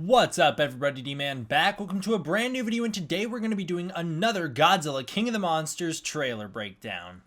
What's up everybody, D-Man back. Welcome to a brand new video, and today we're going to be doing another Godzilla King of the Monsters trailer breakdown.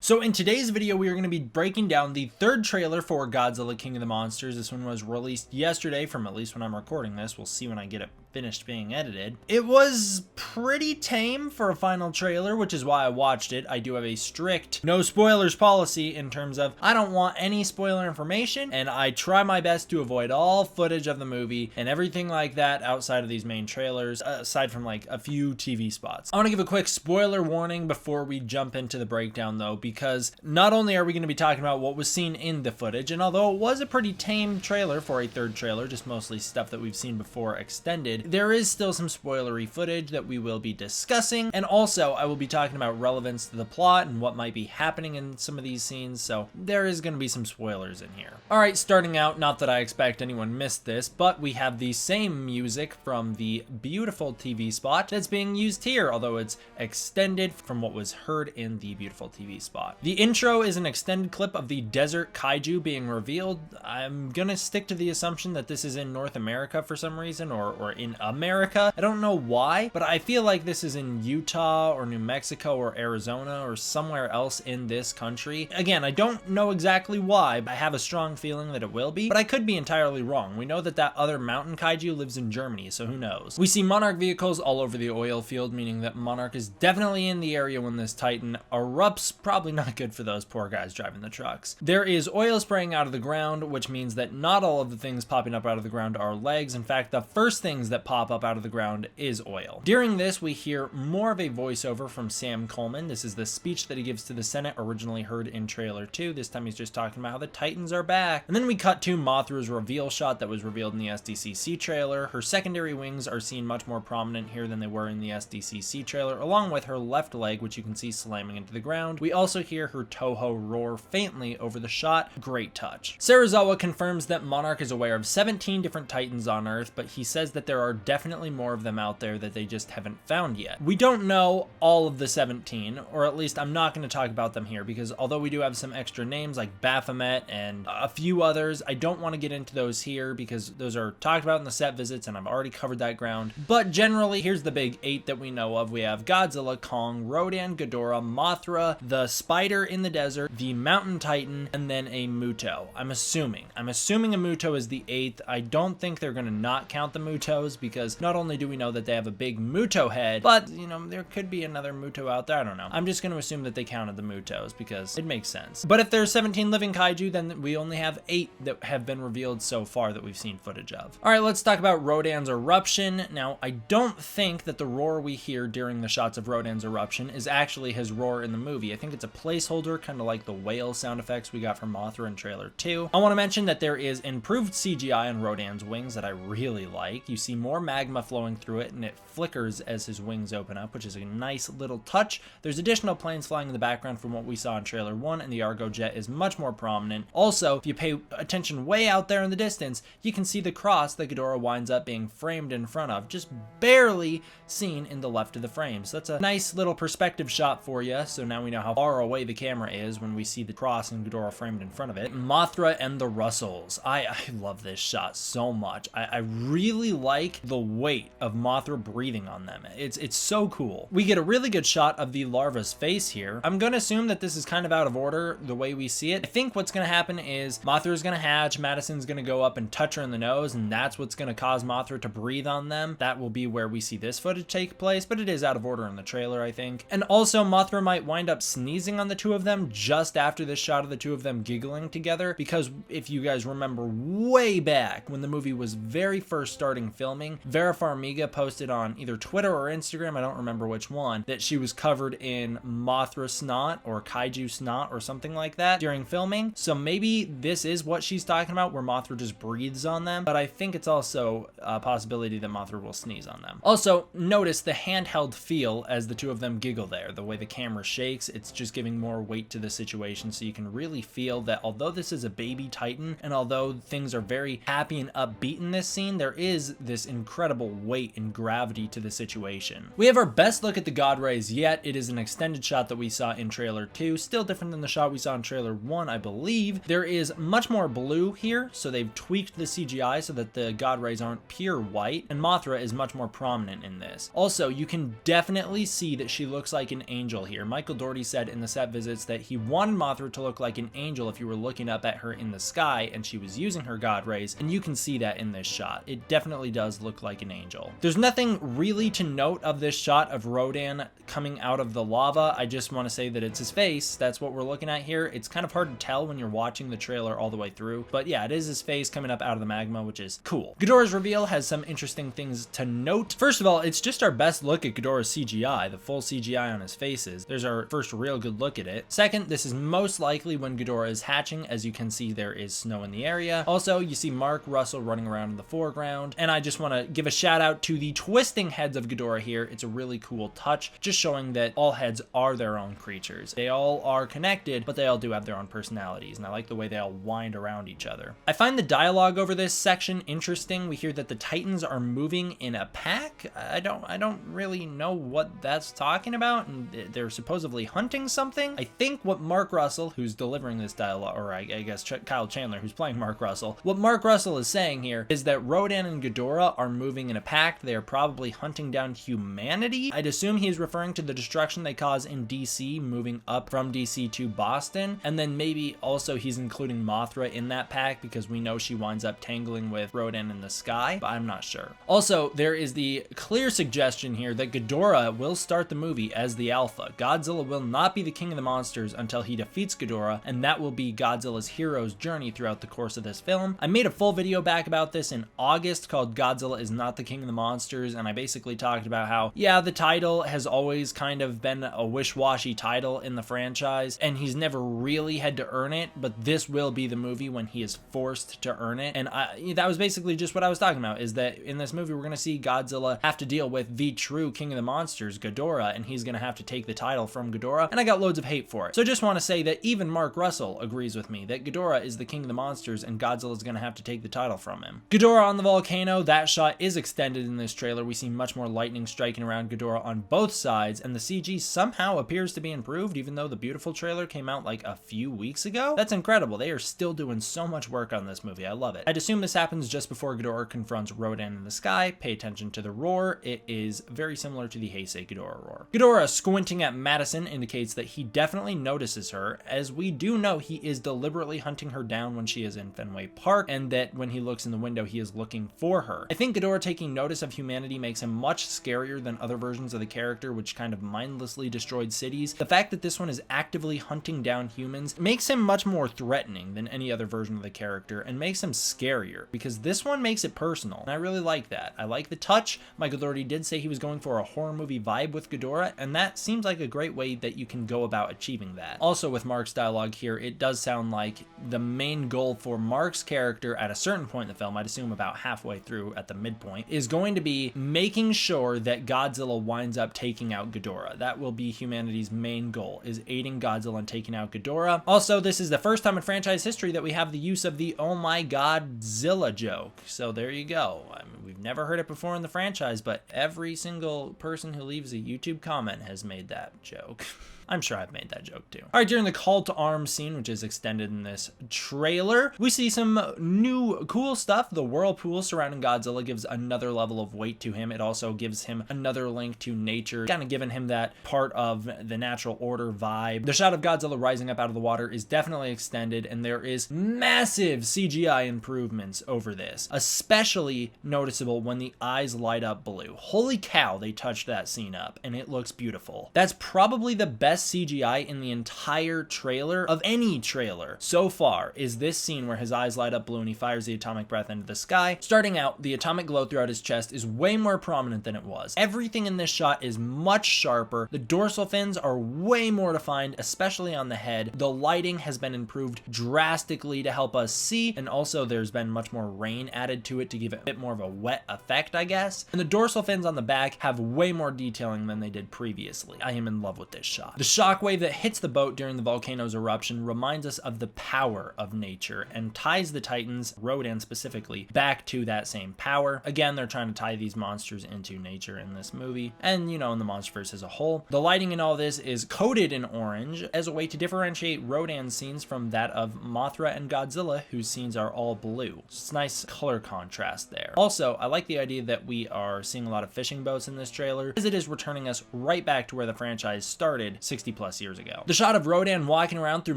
So in today's video, we are going to be breaking down the third trailer for Godzilla King of the Monsters. This one was released yesterday, from at least when I'm recording this. We'll see when I get it finished being edited. It was pretty tame for a final trailer, which is why I watched it. I do have a strict no spoilers policy in terms of I don't want any spoiler information, and I try my best to avoid all footage of the movie and everything like that outside of these main trailers, aside from like a few TV spots. I want to give a quick spoiler warning before we jump into the breakdown though, because not only are we going to be talking about what was seen in the footage, and although it was a pretty tame trailer for a third trailer, just mostly stuff that we've seen before extended, there is still some spoilery footage that we will be discussing, and also I will be talking about relevance to the plot and what might be happening in some of these scenes, so there is going to be some spoilers in here. Alright, starting out, not that I expect anyone missed this, but we have the same music from the beautiful TV spot that's being used here, although it's extended from what was heard in the beautiful TV spot. The intro is an extended clip of the desert kaiju being revealed. I'm gonna stick to the assumption that this is in North America for some reason, or in America. I don't know why, but I feel like this is in Utah or New Mexico or Arizona or somewhere else in this country. Again, I don't know exactly why, but I have a strong feeling that it will be, but I could be entirely wrong. We know that that other mountain kaiju lives in Germany, so who knows. We see Monarch vehicles all over the oil field, meaning that Monarch is definitely in the area when this Titan erupts. Probably not good for those poor guys driving the trucks. There is oil spraying out of the ground, which means that not all of the things popping up out of the ground are legs. In fact, the first things that pop up out of the ground is oil. During this, we hear more of a voiceover from Sam Coleman. This is the speech that he gives to the Senate, originally heard in trailer 2. This time he's just talking about how the Titans are back. And then we cut to Mothra's reveal shot that was revealed in the SDCC trailer. Her secondary wings are seen much more prominent here than they were in the SDCC trailer, along with her left leg, which you can see slamming into the ground. We also hear her Toho roar faintly over the shot. Great touch. Serizawa confirms that Monarch is aware of 17 different Titans on Earth, but he says that there are definitely more of them out there that they just haven't found yet. We don't know all of the 17, or at least I'm not going to talk about them here, because although we do have some extra names like Baphomet and a few others, I don't want to get into those here because those are talked about in the set visits and I've already covered that ground. But generally, here's the big 8 that we know of. We have Godzilla, Kong, Rodan, Ghidorah, Mothra, the Spider in the desert, the Mountain Titan, and then a Muto. I'm assuming a Muto is the 8th. I don't think they're going to not count the Mutos, because not only do we know that they have a big Muto head, but, you know, there could be another Muto out there. I don't know. I'm just going to assume that they counted the Mutos because it makes sense. But if there's 17 living kaiju, then we only have 8 that have been revealed so far that we've seen footage of. All right, let's talk about Rodan's eruption. Now, I don't think that the roar we hear during the shots of Rodan's eruption is actually his roar in the movie. I think it's a placeholder, kind of like the whale sound effects we got from Mothra in trailer 2. I want to mention that there is improved CGI on Rodan's wings that I really like. You see more magma flowing through it, and it flickers as his wings open up, which is a nice little touch. There's additional planes flying in the background from what we saw in trailer 1, and the Argo jet is much more prominent. Also, if you pay attention way out there in the distance, you can see the cross that Ghidorah winds up being framed in front of, just barely seen in the left of the frame. So that's a nice little perspective shot for you, so now we know how far away the camera is when we see the cross and Ghidorah framed in front of it. Mothra and the Russells. I love this shot so much. I really like the weight of Mothra breathing on them. It's so cool. We get a really good shot of the larva's face here. I'm gonna assume that this is kind of out of order the way we see it. I think what's gonna happen is Mothra is gonna hatch, Madison's gonna go up and touch her in the nose, and that's what's gonna cause Mothra to breathe on them. That will be where we see this footage take place, but it is out of order in the trailer, I think. And also, Mothra might wind up sneezing on the two of them just after this shot of the two of them giggling together, because if you guys remember way back when the movie was very first starting filming, filming. Vera Farmiga posted on either Twitter or Instagram, I don't remember which one, that she was covered in Mothra snot or kaiju snot or something like that during filming. So maybe this is what she's talking about, where Mothra just breathes on them, but I think it's also a possibility that Mothra will sneeze on them. Also, notice the handheld feel as the two of them giggle there. The way the camera shakes, it's just giving more weight to the situation, so you can really feel that although this is a baby Titan, and although things are very happy and upbeat in this scene, there is this incredible weight and gravity to the situation. We have our best look at the God Rays yet. It is an extended shot that we saw in trailer 2, still different than the shot we saw in trailer 1, I believe. There is much more blue here, so they've tweaked the CGI so that the God Rays aren't pure white, and Mothra is much more prominent in this. Also, you can definitely see that she looks like an angel here. Michael Dougherty said in the set visits that he wanted Mothra to look like an angel if you were looking up at her in the sky and she was using her God Rays, and you can see that in this shot. It definitely does look like an angel. There's nothing really to note of this shot of Rodan coming out of the lava. I just want to say that it's his face. That's what we're looking at here. It's kind of hard to tell when you're watching the trailer all the way through, but yeah, it is his face coming up out of the magma, which is cool. Ghidorah's reveal has some interesting things to note. First of all, it's just our best look at Ghidorah's CGI, the full CGI on his faces. There's our first real good look at it. Second, this is most likely when Ghidorah is hatching. As you can see, there is snow in the area. Also, you see Mark Russell running around in the foreground, and I just want to give a shout out to the twisting heads of Ghidorah here. It's a really cool touch, just showing that all heads are their own creatures. They all are connected, but they all do have their own personalities, and I like the way they all wind around each other. I find the dialogue over this section interesting. We hear that the Titans are moving in a pack. I don't really know what that's talking about, and they're supposedly hunting something. I think what Mark Russell, who's delivering this dialogue, or I guess Kyle Chandler, who's playing Mark Russell, what Mark Russell is saying here is that Rodan and Ghidorah are moving in a pack. They are probably hunting down humanity. I'd assume he's referring to the destruction they cause in DC, moving up from DC to Boston, and then maybe also he's including Mothra in that pack because we know she winds up tangling with Rodan in the sky, but I'm not sure. Also, there is the clear suggestion here that Ghidorah will start the movie as the alpha. Godzilla will not be the king of the monsters until he defeats Ghidorah, and that will be Godzilla's hero's journey throughout the course of this film. I made a full video back about this in August called Godzilla is Not the King of the Monsters, and I basically talked about how, yeah, the title has always kind of been a wish-washy title in the franchise, and he's never really had to earn it, but this will be the movie when he is forced to earn it. And that was basically just what I was talking about, is that in this movie we're going to see Godzilla have to deal with the true king of the monsters, Ghidorah, and he's going to have to take the title from Ghidorah, and I got loads of hate for it. So I just want to say that even Mark Russell agrees with me that Ghidorah is the king of the monsters and Godzilla is going to have to take the title from him. Ghidorah on the volcano, that shot is extended in this trailer. We see much more lightning striking around Ghidorah on both sides, and the CG somehow appears to be improved even though the beautiful trailer came out like a few weeks ago. That's incredible. They are still doing so much work on this movie. I love it. I'd assume this happens just before Ghidorah confronts Rodan in the sky. Pay attention to the roar. It is very similar to the Heisei Ghidorah roar. Ghidorah squinting at Madison indicates that he definitely notices her, as we do know he is deliberately hunting her down when she is in Fenway Park, and that when he looks in the window he is looking for her. I think Ghidorah taking notice of humanity makes him much scarier than other versions of the character which kind of mindlessly destroyed cities. The fact that this one is actively hunting down humans makes him much more threatening than any other version of the character, and makes him scarier because this one makes it personal, and I really like that. I like the touch. Michael Dougherty did say he was going for a horror movie vibe with Ghidorah, and that seems like a great way that you can go about achieving that. Also, with Mark's dialogue here, it does sound like the main goal for Mark's character at a certain point in the film, I'd assume about halfway through at the midpoint, is going to be making sure that Godzilla winds up taking out Ghidorah. That will be humanity's main goal, is aiding Godzilla in taking out Ghidorah. Also, this is the first time in franchise history that we have the use of the "oh my Godzilla" joke. So there you go. I mean, we've never heard it before in the franchise, but every single person who leaves a YouTube comment has made that joke. I'm sure I've made that joke too. All right, during the call to arms scene, which is extended in this trailer, we see some new cool stuff. The whirlpool surrounding Godzilla gives another level of weight to him. It also gives him another link to nature, kind of giving him that part of the natural order vibe. The shot of Godzilla rising up out of the water is definitely extended, and there is massive CGI improvements over this, especially noticeable when the eyes light up blue. Holy cow, they touched that scene up, and it looks beautiful. That's probably the best best CGI in the entire trailer of any trailer so far is this scene where his eyes light up blue and he fires the atomic breath into the sky. Starting out, the atomic glow throughout his chest is way more prominent than it was. Everything in this shot is much sharper. The dorsal fins are way more defined, especially on the head. The lighting has been improved drastically to help us see, and also there's been much more rain added to it to give it a bit more of a wet effect, I guess. And the dorsal fins on the back have way more detailing than they did previously. I am in love with this shot. The shockwave that hits the boat during the volcano's eruption reminds us of the power of nature and ties the Titans, Rodan specifically, back to that same power. Again, they're trying to tie these monsters into nature in this movie, and in the MonsterVerse as a whole. The lighting in all this is coated in orange as a way to differentiate Rodan's scenes from that of Mothra and Godzilla, whose scenes are all blue. It's nice color contrast there. Also, I like the idea that we are seeing a lot of fishing boats in this trailer, as it is returning us right back to where the franchise started 60 plus years ago. The shot of Rodan walking around through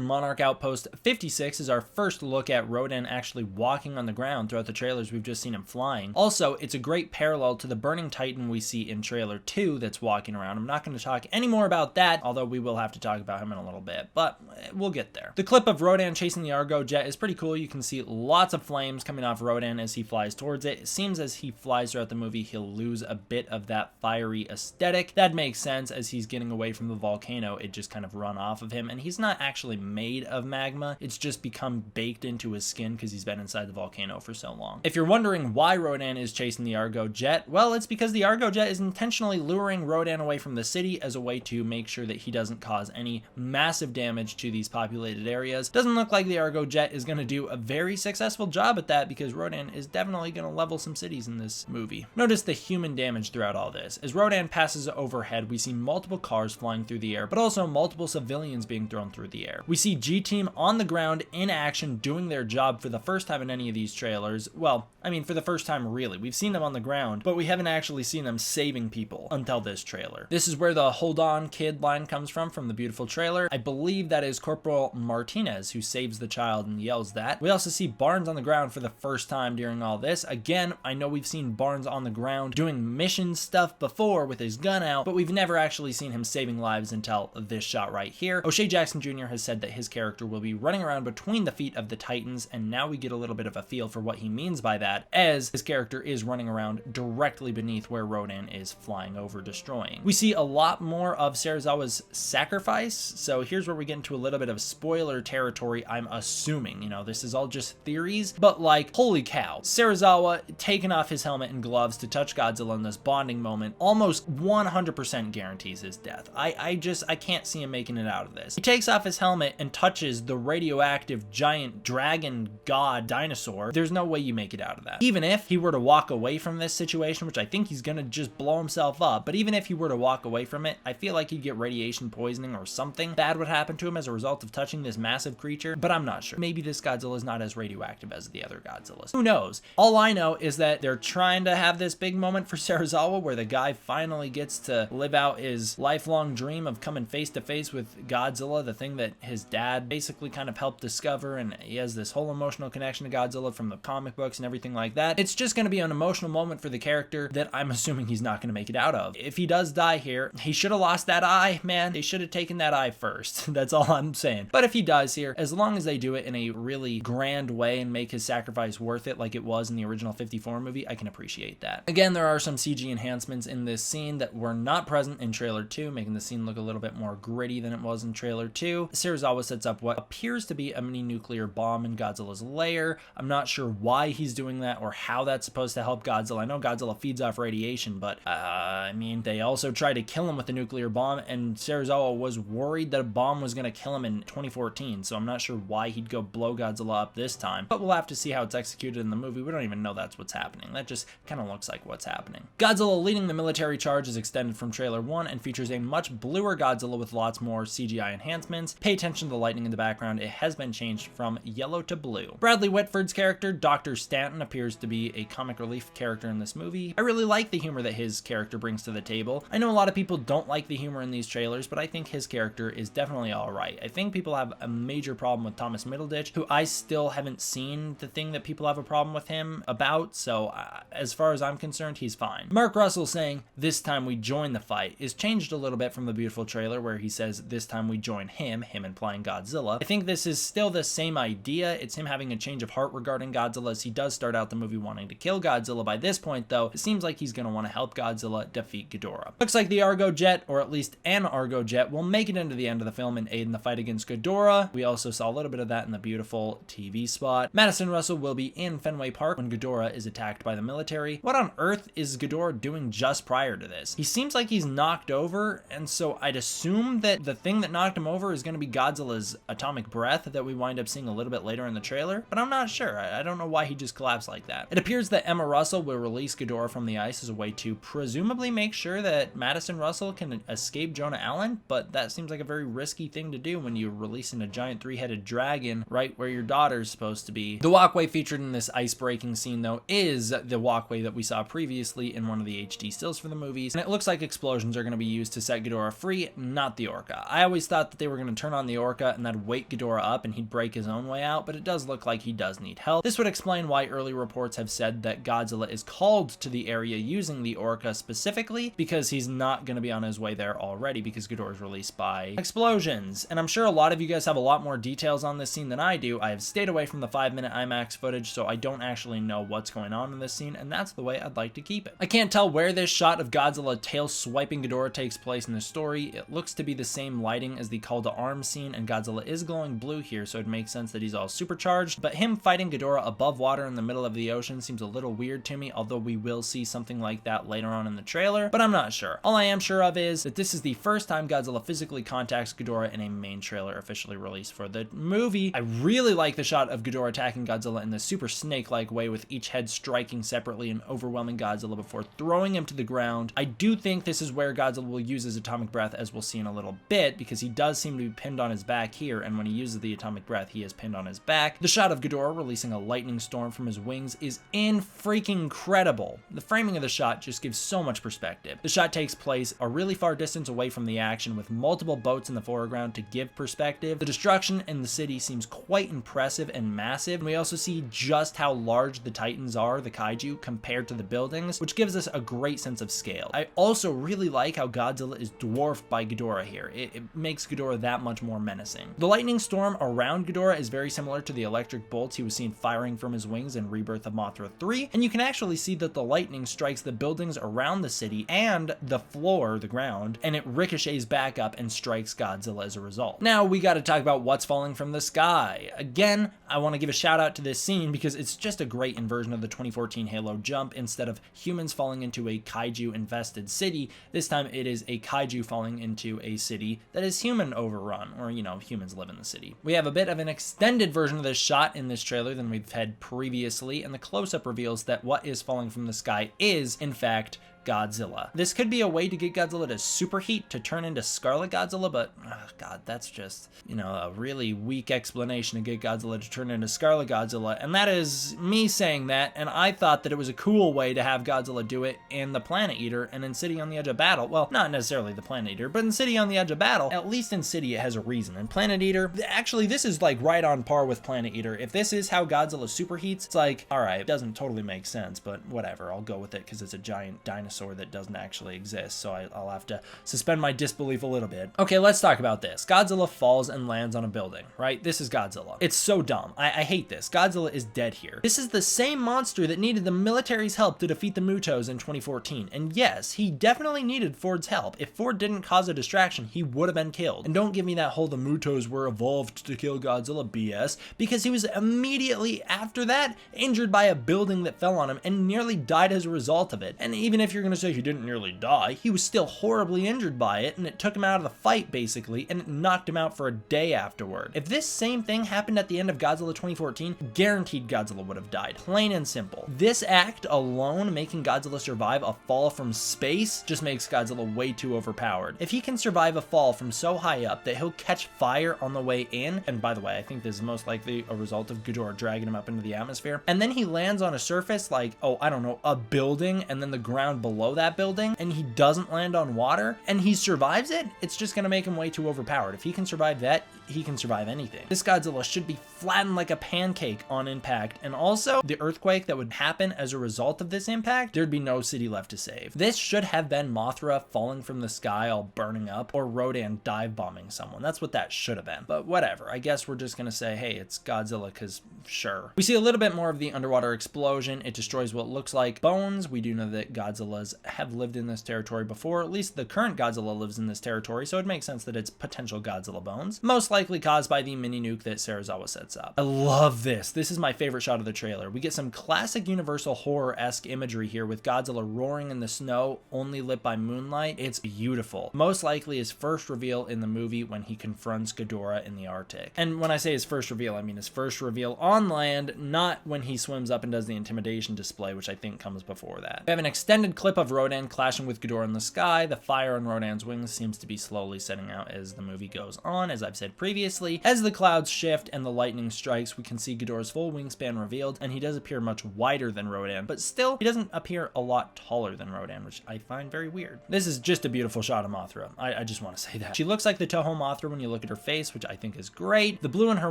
Monarch Outpost 56 is our first look at Rodan actually walking on the ground. Throughout the trailers, we've just seen him flying. Also, it's a great parallel to the Burning Titan we see in trailer 2 that's walking around. I'm not going to talk any more about that, although we will have to talk about him in a little bit, but we'll get there. The clip of Rodan chasing the Argo jet is pretty cool. You can see lots of flames coming off Rodan as he flies towards it. It seems as he flies throughout the movie, he'll lose a bit of that fiery aesthetic. That makes sense. As he's getting away from the volcano, it just kind of run off of him, and he's not actually made of magma. It's just become baked into his skin because he's been inside the volcano for so long. If you're wondering why Rodan is chasing the Argo jet, well, it's because the Argo jet is intentionally luring Rodan away from the city as a way to make sure that he doesn't cause any massive damage to these populated areas. Doesn't look like the Argo jet is going to do a very successful job at that, because Rodan is definitely going to level some cities in this movie. Notice the human damage throughout all this. As Rodan passes overhead, we see multiple cars flying through the air, but also multiple civilians being thrown through the air. We see G-Team on the ground in action doing their job for the first time in any of these trailers. Well, I mean, for the first time really. We've seen them on the ground, but we haven't actually seen them saving people until this trailer. This is where the "Hold on, kid" line comes from the beautiful trailer. I believe that is Corporal Martinez who saves the child and yells that. We also see Barnes on the ground for the first time during all this. Again, I know we've seen Barnes on the ground doing mission stuff before with his gun out, but we've never actually seen him saving lives until this shot right here. O'Shea Jackson Jr. has said that his character will be running around between the feet of the Titans, and now we get a little bit of a feel for what he means by that, as his character is running around directly beneath where Rodan is flying over, destroying. We see a lot more of Serizawa's sacrifice, so here's where we get into a little bit of spoiler territory, I'm assuming. This is all just theories, but like, holy cow. Serizawa taking off his helmet and gloves to touch Godzilla in this bonding moment almost 100% guarantees his death. I can't see him making it out of this. He takes off his helmet and touches the radioactive giant dragon god dinosaur. There's no way you make it out of that. Even if he were to walk away from this situation, which I think he's gonna just blow himself up, but even if he were to walk away from it, I feel like he'd get radiation poisoning or something bad would happen to him as a result of touching this massive creature, but I'm not sure. Maybe this Godzilla is not as radioactive as the other Godzillas. Who knows? All I know is that they're trying to have this big moment for Serizawa where the guy finally gets to live out his lifelong dream of coming face to face with Godzilla, the thing that his dad basically kind of helped discover, and he has this whole emotional connection to Godzilla from the comic books and everything like that. It's just going to be an emotional moment for the character that I'm assuming he's not going to make it out of. If he does die here, he should have lost that eye, man. They should have taken that eye first. That's all I'm saying. But if he dies here, as long as they do it in a really grand way and make his sacrifice worth it like it was in the original 54 movie, I can appreciate that. Again, there are some CG enhancements in this scene that were not present in trailer 2, making the scene look a little bit more gritty than it was in trailer 2. Serizawa sets up what appears to be a mini nuclear bomb in Godzilla's lair. I'm not sure why he's doing that or how that's supposed to help Godzilla. I know Godzilla feeds off radiation, but I mean, they also tried to kill him with a nuclear bomb, and Serizawa was worried that a bomb was going to kill him in 2014, so I'm not sure why he'd go blow Godzilla up this time, but we'll have to see how it's executed in the movie. We don't even know that's what's happening. That just kind of looks like what's happening. Godzilla leading the military charge is extended from trailer 1 and features a much bluer Godzilla with lots more CGI enhancements. Pay attention to the lighting in the background. It has been changed from yellow to blue. Bradley Whitford's character, Dr. Stanton, appears to be a comic relief character in this movie. I really like the humor that his character brings to the table. I know a lot of people don't like the humor in these trailers, but I think his character is definitely alright. I think people have a major problem with Thomas Middleditch, who I still haven't seen the thing that people have a problem with him about, so as far as I'm concerned, he's fine. Mark Russell saying, "This time we join the fight," is changed a little bit from the beautiful trailer. trailer where he says, "This time we join him implying Godzilla." I think this is still the same idea. It's him having a change of heart regarding Godzilla, as he does start out the movie wanting to kill Godzilla. By this point, though, it seems like he's going to want to help Godzilla defeat Ghidorah. Looks like the Argo jet, or at least an Argo jet, will make it into the end of the film and aid in the fight against Ghidorah. We also saw a little bit of that in the beautiful TV spot. Madison Russell will be in Fenway Park when Ghidorah is attacked by the military. What on earth is Ghidorah doing just prior to this? He seems like he's knocked over, and so I'd assume that the thing that knocked him over is going to be Godzilla's atomic breath that we wind up seeing a little bit later in the trailer, but I'm not sure. I don't know why he just collapsed like that. It appears that Emma Russell will release Ghidorah from the ice as a way to presumably make sure that Madison Russell can escape Jonah Allen, but that seems like a very risky thing to do when you're releasing a giant three-headed dragon right where your daughter's supposed to be. The walkway featured in this ice-breaking scene, though, is the walkway that we saw previously in one of the HD stills for the movies, and it looks like explosions are going to be used to set Ghidorah free, not the Orca. I always thought that they were going to turn on the Orca and that'd wake Ghidorah up and he'd break his own way out, but it does look like he does need help. This would explain why early reports have said that Godzilla is called to the area using the Orca specifically, because he's not going to be on his way there already, because Ghidorah is released by explosions. And I'm sure a lot of you guys have a lot more details on this scene than I do. I have stayed away from the 5-minute IMAX footage, so I don't actually know what's going on in this scene, and that's the way I'd like to keep it. I can't tell where this shot of Godzilla tail swiping Ghidorah takes place in the story. It looks to be the same lighting as the call to arms scene, and Godzilla is glowing blue here, so it makes sense that he's all supercharged, but him fighting Ghidorah above water in the middle of the ocean seems a little weird to me, although we will see something like that later on in the trailer, but I'm not sure. All I am sure of is that this is the first time Godzilla physically contacts Ghidorah in a main trailer officially released for the movie. I really like the shot of Ghidorah attacking Godzilla in this super snake-like way, with each head striking separately and overwhelming Godzilla before throwing him to the ground. I do think this is where Godzilla will use his atomic breath, as we'll see in a little bit, because he does seem to be pinned on his back here, and when he uses the atomic breath, he is pinned on his back. The shot of Ghidorah releasing a lightning storm from his wings is freaking incredible. The framing of the shot just gives so much perspective. The shot takes place a really far distance away from the action, with multiple boats in the foreground to give perspective. The destruction in the city seems quite impressive and massive, and we also see just how large the titans are, the kaiju, compared to the buildings, which gives us a great sense of scale. I also really like how Godzilla is dwarfed by Ghidorah here. It makes Ghidorah that much more menacing. The lightning storm around Ghidorah is very similar to the electric bolts he was seen firing from his wings in Rebirth of Mothra 3, and you can actually see that the lightning strikes the buildings around the city and the floor, the ground, and it ricochets back up and strikes Godzilla as a result. Now we got to talk about what's falling from the sky. Again, I want to give a shout out to this scene because it's just a great inversion of the 2014 Halo jump. Instead of humans falling into a kaiju infested city, this time it is a kaiju falling into a city that is human overrun, or humans live in the city. We have a bit of an extended version of this shot in this trailer than we've had previously, and the close-up reveals that what is falling from the sky is, in fact, Godzilla. This could be a way to get Godzilla to superheat to turn into Scarlet Godzilla, but God, that's just, a really weak explanation to get Godzilla to turn into Scarlet Godzilla, and that is me saying that, and I thought that it was a cool way to have Godzilla do it in The Planet Eater and in City on the Edge of Battle. Well, not necessarily The Planet Eater, but in City on the Edge of Battle. At least in City it has a reason. In Planet Eater, actually this is like right on par with Planet Eater. If this is how Godzilla superheats, it's like, alright, it doesn't totally make sense, but whatever, I'll go with it because it's a giant dinosaur that doesn't actually exist, so I'll have to suspend my disbelief a little bit. Okay, let's talk about this. Godzilla falls and lands on a building, right? This is Godzilla. It's so dumb. I hate this. Godzilla is dead here. This is the same monster that needed the military's help to defeat the Mutos in 2014, and yes, he definitely needed Ford's help. If Ford didn't cause a distraction, he would have been killed. And don't give me that whole the Mutos were evolved to kill Godzilla BS, because he was immediately after that injured by a building that fell on him and nearly died as a result of it. And even if you're gonna say he didn't nearly die, he was still horribly injured by it, and it took him out of the fight basically, and it knocked him out for a day afterward. If this same thing happened at the end of Godzilla 2014, guaranteed Godzilla would have died. Plain and simple. This act alone, making Godzilla survive a fall from space, just makes Godzilla way too overpowered. If he can survive a fall from so high up that he'll catch fire on the way in, and by the way, I think this is most likely a result of Ghidorah dragging him up into the atmosphere, and then he lands on a surface like, oh, I don't know, a building, and then the ground below below that building and he doesn't land on water and he survives it, it's just going to make him way too overpowered. If he can survive that, he can survive anything. This Godzilla should be flattened like a pancake on impact, and also the earthquake that would happen as a result of this impact, there'd be no city left to save. This should have been Mothra falling from the sky all burning up, or Rodan dive bombing someone. That's what that should have been. But whatever, I guess we're just gonna say, hey, it's Godzilla, because sure. We see a little bit more of the underwater explosion. It destroys what looks like bones. We do know that Godzillas have lived in this territory before. At least the current Godzilla lives in this territory, so it makes sense that it's potential Godzilla bones. Most likely caused by the mini nuke that Serizawa sets up. I love this. This is my favorite shot of the trailer. We get some classic Universal horror-esque imagery here with Godzilla roaring in the snow, only lit by moonlight. It's beautiful. Most likely his first reveal in the movie when he confronts Ghidorah in the Arctic. And when I say his first reveal, I mean his first reveal on land, not when he swims up and does the intimidation display, which I think comes before that. We have an extended clip of Rodan clashing with Ghidorah in the sky. The fire on Rodan's wings seems to be slowly setting out as the movie goes on, as I've said previously. As the clouds shift and the lightning strikes, we can see Ghidorah's full wingspan revealed, and he does appear much wider than Rodan, but still, he doesn't appear a lot taller than Rodan, which I find very weird. This is just a beautiful shot of Mothra. I just want to say that. She looks like the Toho Mothra when you look at her face, which I think is great. The blue in her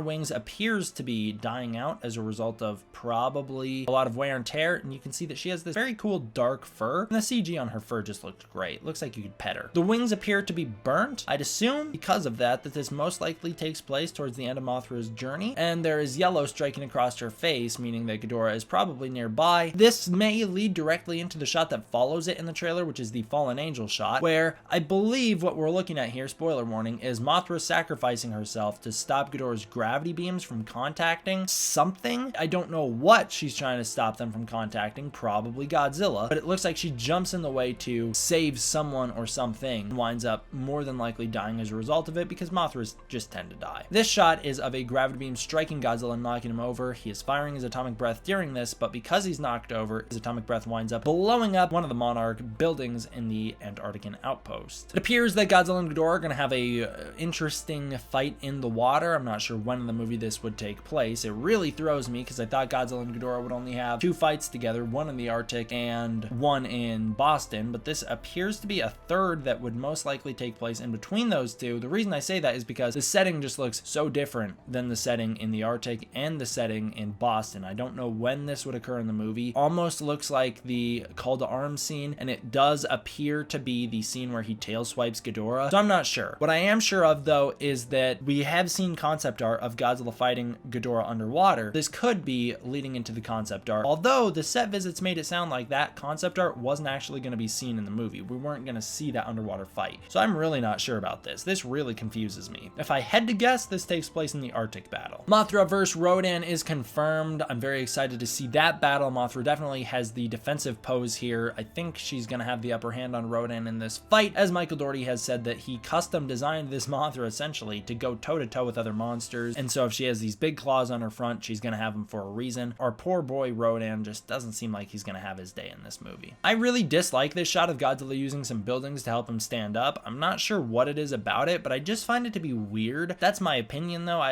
wings appears to be dying out as a result of probably a lot of wear and tear, and you can see that she has this very cool dark fur, and the CG on her fur just looked great. Looks like you could pet her. The wings appear to be burnt. I'd assume because of that this most likely takes place towards the end of Mothra's journey, and there is yellow striking across her face, meaning that Ghidorah is probably nearby. This may lead directly into the shot that follows it in the trailer, which is the Fallen Angel shot, where I believe what we're looking at here, spoiler warning, is Mothra sacrificing herself to stop Ghidorah's gravity beams from contacting something. I don't know what she's trying to stop them from contacting, probably Godzilla, but it looks like she jumps in the way to save someone or something and winds up more than likely dying as a result of it, because Mothras just tend to die. This shot is of a gravity beam striking Godzilla and knocking him over. He is firing his atomic breath during this, but because he's knocked over, his atomic breath winds up blowing up one of the Monarch buildings in the Antarctican outpost. It appears that Godzilla and Ghidorah are going to have a interesting fight in the water. I'm not sure when in the movie this would take place. It really throws me because I thought Godzilla and Ghidorah would only have 2 fights together, one in the Arctic and one in Boston, but this appears to be a third that would most likely take place in between those two. The reason I say that is because the setting just looks so different than the setting in the Arctic and the setting in Boston. I don't know when this would occur in the movie. Almost looks like the call to arms scene, and it does appear to be the scene where he tail swipes Ghidorah, so I'm not sure. What I am sure of though is that we have seen concept art of Godzilla fighting Ghidorah underwater. This could be leading into the concept art, although the set visits made it sound like that concept art wasn't actually going to be seen in the movie. We weren't going to see that underwater fight, so I'm really not sure about this. This really confuses me. If I had to guess, this takes place in the Arctic battle. Mothra vs. Rodan is confirmed. I'm very excited to see that battle. Mothra definitely has the defensive pose here. I think she's going to have the upper hand on Rodan in this fight, as Michael Dougherty has said that he custom designed this Mothra essentially to go toe-to-toe with other monsters, and so if she has these big claws on her front, she's going to have them for a reason. Our poor boy Rodan just doesn't seem like he's going to have his day in this movie. I really dislike this shot of Godzilla using some buildings to help him stand up. I'm not sure what it is about it, but I just find it to be weird. That's my opinion though.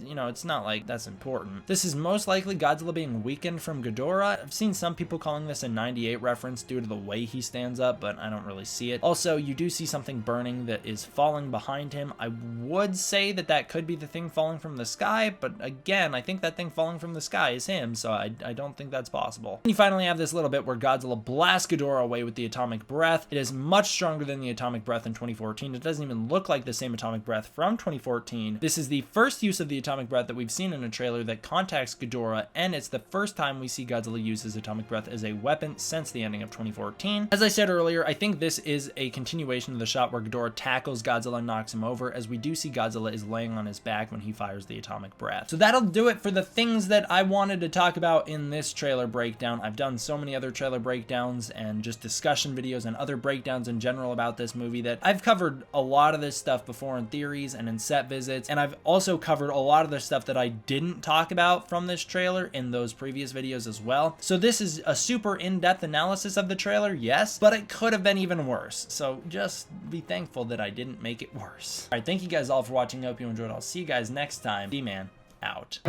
You know, it's not like that's important. This is most likely Godzilla being weakened from Ghidorah. I've seen some people calling this a 98 reference due to the way he stands up, but I don't really see it. Also, you do see something burning that is falling behind him. I would say that that could be the thing falling from the sky, but again, I think that thing falling from the sky is him, so I don't think that's possible. And you finally have this little bit where Godzilla blasts Ghidorah away with the atomic breath. It is much stronger than the atomic breath in 2014. It doesn't even look like the same atomic breath from 2014. This is the first use of the atomic breath that we've seen in a trailer that contacts Ghidorah, and it's the first time we see Godzilla use his atomic breath as a weapon since the ending of 2014. As I said earlier, I think this is a continuation of the shot where Ghidorah tackles Godzilla and knocks him over, as we do see Godzilla is laying on his back when he fires the atomic breath. So that'll do it for the things that I wanted to talk about in this trailer breakdown. I've done so many other trailer breakdowns and just discussion videos and other breakdowns in general about this movie that I've covered a lot of this stuff before in theories and in set visits, and I've also covered a lot of the stuff that I didn't talk about from this trailer in those previous videos as well. So this is a super in-depth analysis of the trailer, yes, but it could have been even worse. So just be thankful that I didn't make it worse. All right, thank you guys all for watching. I hope you enjoyed. I'll see you guys next time. D-Man out.